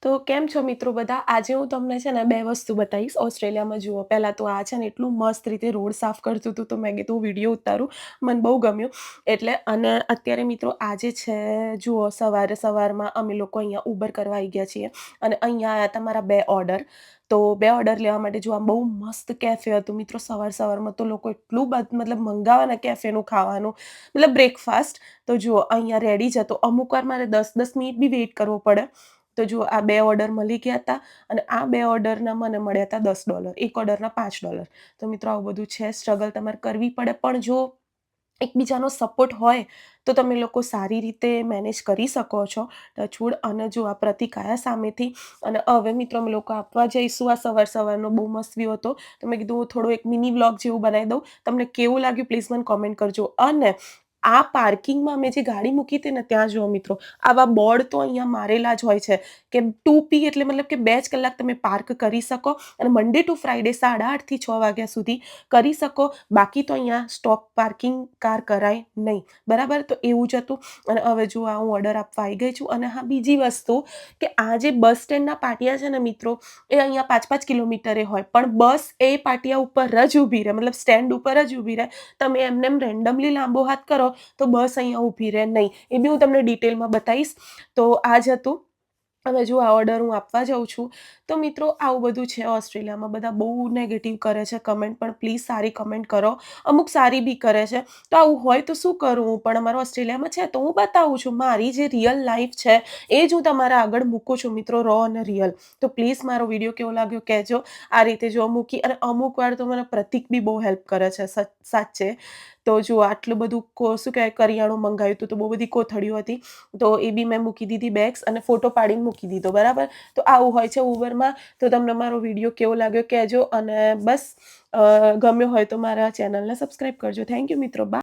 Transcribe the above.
તો કેમ છો મિત્રો બધા? આજે હું તમને છે ને 2 વસ્તુ બતાવીશ ઓસ્ટ્રેલિયામાં. જુઓ, પહેલાં તો આ છે ને એટલું મસ્ત રીતે રોડ સાફ કરતું હતું, તો મેં કીધું વિડીયો ઉતારું. મને બહુ ગમ્યું એટલે. અને અત્યારે મિત્રો આજે છે, જુઓ, સવારમાં અમે લોકો અહીંયા ઉબર કરવા આવી ગયા છીએ અને અહીંયા આવ્યા હતા મારા 2 ઓર્ડર. તો 2 ઓર્ડર લેવા માટે જો, આમ બહુ મસ્ત કેફે હતું મિત્રો. સવારમાં તો લોકો એટલું મતલબ મંગાવે ને કેફેનું ખાવાનું, મતલબ બ્રેકફાસ્ટ. તો જુઓ, અહીંયા રેડી છે. તો અમુકવાર મારે 10-10 મિનિટ બી વેઇટ કરવો પડે. તો જુઓ, આ 2 ઓર્ડર મળી ગયા હતા અને આ 2 ઓર્ડરના મને મળ્યા હતા $10, એક ઓર્ડરના $5. તો મિત્રો આવું બધું છે, સ્ટ્રગલ તમારે કરવી પડે. પણ જો એકબીજાનો સપોર્ટ હોય તો તમે લોકો સારી રીતે મેનેજ કરી શકો છો. ટચવુડ. અને જો આ પ્રતિક આયા સામેથી અને હવે મિત્રો અમે લોકો આપવા જઈશું. આ સવારનો બહુ મસ્ત વ્યૂ હતો, તો મેં કીધું થોડું એક મિની વ્લોગ જેવું બનાવી દઉં. તમને કેવું લાગ્યું પ્લીઝ મને કોમેન્ટ કરજો. અને આ પાર્કિંગમાં અમે જે ગાડી મૂકી હતી ને, ત્યાં જુઓ મિત્રો, આવા બોર્ડ તો અહીંયા મારેલા જ હોય છે કે 2P એટલે મતલબ કે 2 જ કલાક તમે પાર્ક કરી શકો અને મંડે ટુ ફ્રાઈડે 8:30 થી 6 વાગ્યા સુધી કરી શકો. બાકી તો અહીંયા સ્ટોપ પાર્કિંગ કાર કરાય નહીં. બરાબર? તો એવું જ હતું. અને હવે જો આ હું ઓર્ડર આપવા આવી ગઈ છું. અને હા, બીજી વસ્તુ કે આ જે બસ સ્ટેન્ડના પાટિયા છે ને મિત્રો, એ અહીંયા 5-5 કિલોમીટરે હોય, પણ બસ એ પાટિયા ઉપર જ ઊભી રહે, મતલબ સ્ટેન્ડ ઉપર જ ઊભી રહે. તમે એમને રેન્ડમલી લાંબો હાથ કરો તો બસ અહીંયા ઊભી રહે નહીં. એ બી હું તમને ડિટેલમાં બતાવીશ. તો આ જ હતું. હવે જો આ ઓર્ડર હું આપવા જાઉં છું. તો મિત્રો આવું બધું છે ઓસ્ટ્રેલિયામાં. બધા બહુ નેગેટિવ કરે છે કમેન્ટ, પણ પ્લીઝ સારી કમેન્ટ કરો. અમુક સારી બી કરે છે. તો આવું હોય તો શું કરું હું? પણ અમારો ઓસ્ટ્રેલિયામાં છે તો હું બતાવું છું. મારી જે રિયલ લાઈફ છે એ જ હું તમારા આગળ મૂકું છું મિત્રો, રો અને રિયલ. તો પ્લીઝ મારો વિડીયો કેવો લાગ્યો કહેજો. આ રીતે જો મૂકી. અને અમુક વાર તો મને પ્રતિક બી બહુ હેલ્પ કરે છે, સાચે. તો જુઓ, આટલું બધું શું કહેવાય, કરિયાણું મંગાવ્યું હતું, તો બહુ બધી કોથળીઓ હતી. તો એ બી મેં મૂકી દીધી બેગ્સ અને ફોટો પાડીને મૂકી દીધો. બરાબર? તો આવું હોય છે ઉબરમાં. તો તમને મારો વિડીયો કેવો લાગ્યો કહેજો. અને બસ ગમ્યો હોય તો મારા ચેનલને સબસ્ક્રાઈબ કરજો. થેન્ક યુ મિત્રો. બાય.